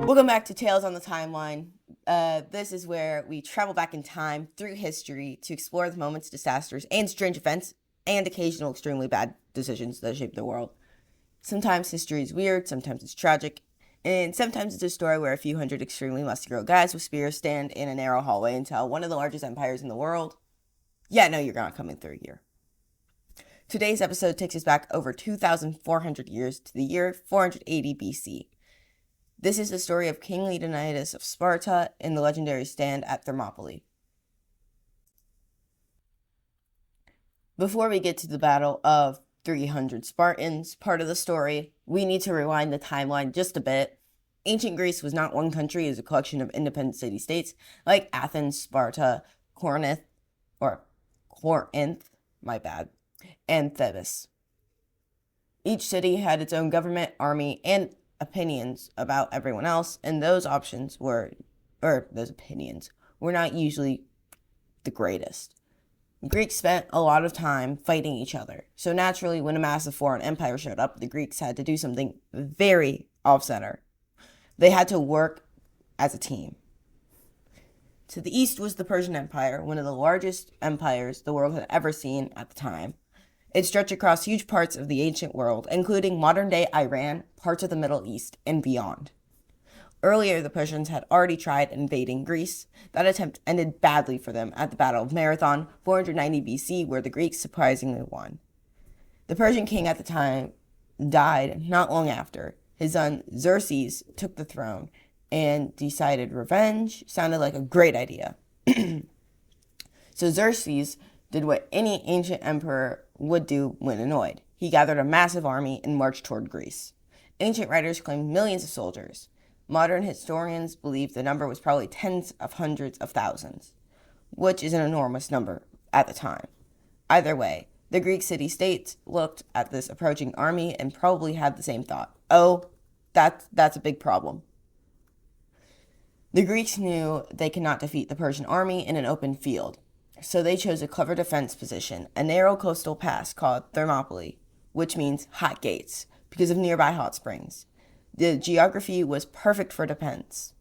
Welcome back to Tales on the Timeline. This is where we travel back in time through history to explore the moments, disasters, and strange events, and occasional extremely bad decisions that shape the world. Sometimes history is weird, sometimes it's tragic, and sometimes it's a story where a few hundred extremely muscular guys with spears stand in a narrow hallway and tell one of the largest empires in the world, yeah, no, you're not coming through here. Today's episode takes us back over 2,400 years to the year 480 BC. This is the story of King Leonidas of Sparta in the legendary stand at Thermopylae. Before we get to the Battle of 300 Spartans, part of the story, we need to rewind the timeline just a bit. Ancient Greece was not one country, it was a collection of independent city-states like Athens, Sparta, Corinth, and Thebes. Each city had its own government, army, and opinions about everyone else, and those opinions were not usually the greatest. Greeks spent a lot of time fighting each other, so naturally when a massive foreign empire showed up, the Greeks had to do something very off-center. They had to work as a team. To the east was the Persian Empire, one of the largest empires the world had ever seen at the time. It stretched across huge parts of the ancient world, including modern-day Iran, parts of the Middle East, and beyond. Earlier, the Persians had already tried invading Greece. That attempt ended badly for them at the Battle of Marathon, 490 BC, where the Greeks surprisingly won. The Persian king at the time died not long after. His son Xerxes took the throne and decided revenge sounded like a great idea. So Xerxes did what any ancient emperor would do when annoyed. He gathered a massive army and marched toward Greece. Ancient writers claimed millions of soldiers. Modern historians believe the number was probably tens of hundreds of thousands, which is an enormous number at the time. Either way, the Greek city-states looked at this approaching army and probably had the same thought. Oh, that's a big problem. The Greeks knew they could not defeat the Persian army in an open field, so they chose a clever defense position, a narrow coastal pass called Thermopylae, which means hot gates, because of nearby hot springs. The geography was perfect for defense.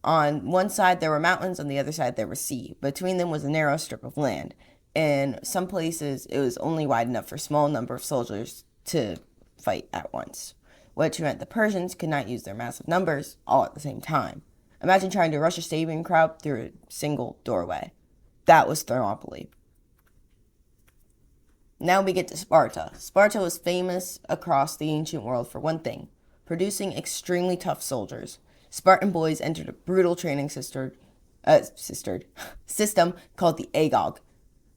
On one side there were mountains, on the other side there was sea. Between them was a narrow strip of land. In some places it was only wide enough for a small number of soldiers to fight at once, which meant the Persians could not use their massive numbers all at the same time. Imagine trying to rush a stadium crowd through a single doorway. That was Thermopylae. Now we get to Sparta. Sparta was famous across the ancient world for one thing, producing extremely tough soldiers. Spartan boys entered a brutal training system called the Agog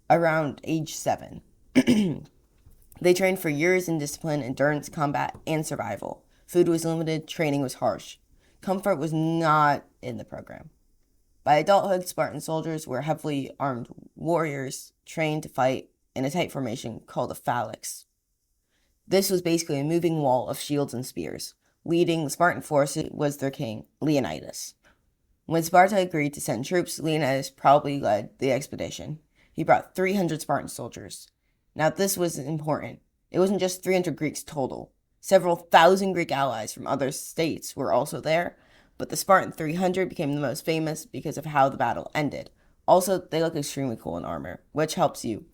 around age 7. They trained for years in discipline, endurance, combat, and survival. Food was limited, training was harsh. Comfort was not in the program. By adulthood, Spartan soldiers were heavily armed warriors trained to fight in a tight formation called a phalanx. This was basically a moving wall of shields and spears. Leading the Spartan forces was their king, Leonidas. When Sparta agreed to send troops, Leonidas probably led the expedition. He brought 300 Spartan soldiers. Now this was important. It wasn't just 300 Greeks total. Several thousand Greek allies from other states were also there, but the Spartan 300 became the most famous because of how the battle ended. Also, they look extremely cool in armor, which helps you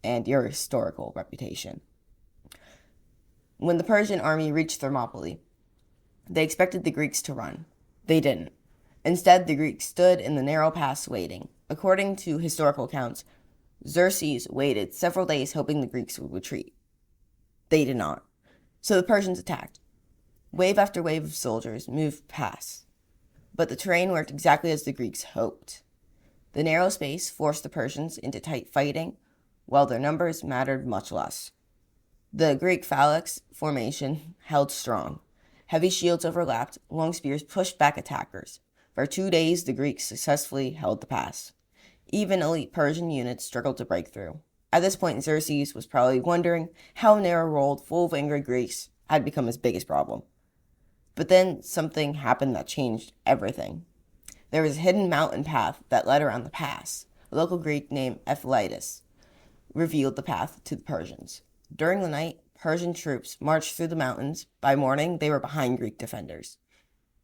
and your historical reputation. When the Persian army reached Thermopylae, they expected the Greeks to run. They didn't. Instead, the Greeks stood in the narrow pass waiting. According to historical accounts, Xerxes waited several days hoping the Greeks would retreat. They did not. So the Persians attacked. Wave after wave of soldiers moved past, but the terrain worked exactly as the Greeks hoped. The narrow space forced the Persians into tight fighting, while their numbers mattered much less. The Greek phalanx formation held strong. Heavy shields overlapped, long spears pushed back attackers. For 2 days, the Greeks successfully held the pass. Even elite Persian units struggled to break through. At this point, Xerxes was probably wondering how a narrow world full of angry Greeks had become his biggest problem. But then something happened that changed everything. There was a hidden mountain path that led around the pass. A local Greek named Ephialtes revealed the path to the Persians. During the night, Persian troops marched through the mountains. By morning, they were behind Greek defenders.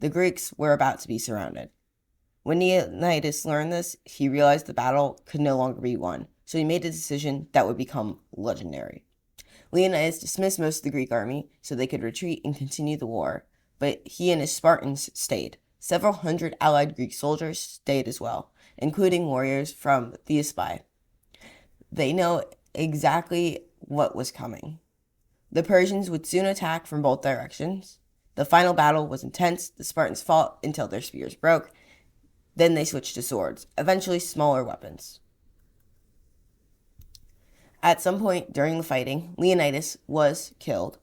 The Greeks were about to be surrounded. When Leonidas learned this, he realized the battle could no longer be won, so he made a decision that would become legendary. Leonidas dismissed most of the Greek army so they could retreat and continue the war, but he and his Spartans stayed. Several hundred allied Greek soldiers stayed as well, including warriors from Thespiae. They know exactly what was coming. The Persians would soon attack from both directions. The final battle was intense. The Spartans fought until their spears broke. Then they switched to swords, eventually smaller weapons. At some point during the fighting, Leonidas was killed.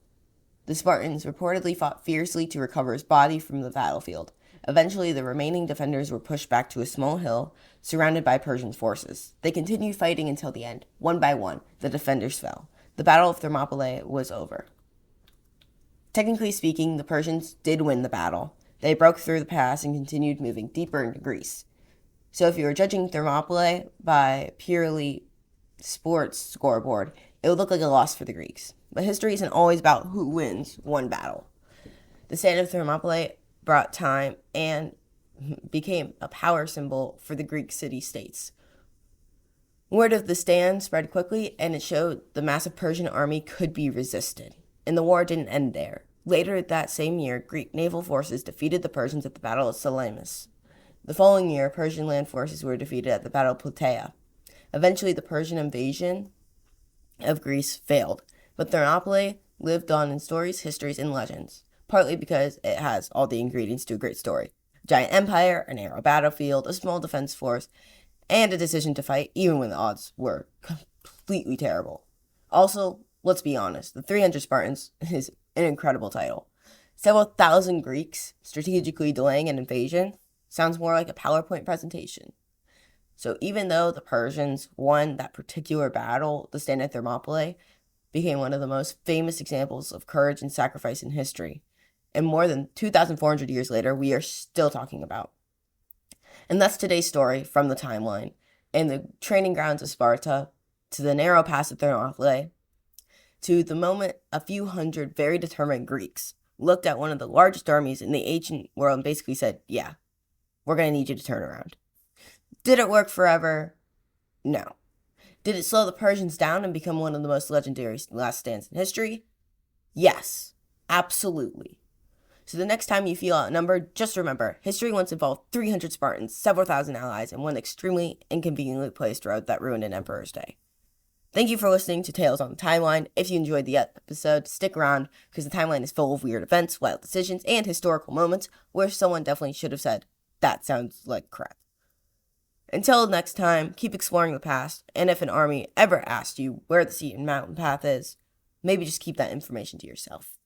The Spartans reportedly fought fiercely to recover his body from the battlefield. Eventually, the remaining defenders were pushed back to a small hill, surrounded by Persian forces. They continued fighting until the end. One by one, the defenders fell. The Battle of Thermopylae was over. Technically speaking, the Persians did win the battle. They broke through the pass and continued moving deeper into Greece. So if you were judging Thermopylae by purely sports scoreboard, it would look like a loss for the Greeks. But history isn't always about who wins one battle. The stand of Thermopylae brought time and became a power symbol for the Greek city-states. Word of the stand spread quickly, and it showed the massive Persian army could be resisted. And the war didn't end there. Later that same year, Greek naval forces defeated the Persians at the Battle of Salamis. The following year, Persian land forces were defeated at the Battle of Plataea. Eventually, the Persian invasion of Greece failed, but Thermopylae lived on in stories, histories, and legends, partly because it has all the ingredients to a great story. A giant empire, a narrow battlefield, a small defense force, and a decision to fight even when the odds were completely terrible. Also, let's be honest, the 300 Spartans is an incredible title. Several thousand Greeks strategically delaying an invasion sounds more like a PowerPoint presentation. So even though the Persians won that particular battle, the stand at Thermopylae became one of the most famous examples of courage and sacrifice in history. And more than 2,400 years later, we are still talking about. And that's today's story from the timeline, and the training grounds of Sparta, to the narrow pass of Thermopylae, to the moment a few hundred very determined Greeks looked at one of the largest armies in the ancient world and basically said, yeah, we're going to need you to turn around. Did it work forever? No. Did it slow the Persians down and become one of the most legendary last stands in history? Yes, absolutely. So the next time you feel outnumbered, just remember, history once involved 300 Spartans, several thousand allies, and one extremely inconveniently placed road that ruined an emperor's day. Thank you for listening to Tales on the Timeline. If you enjoyed the episode, stick around, because the timeline is full of weird events, wild decisions, and historical moments where someone definitely should have said, that sounds like crap. Until next time, keep exploring the past, and if an army ever asked you where the Seton Mountain path is, maybe just keep that information to yourself.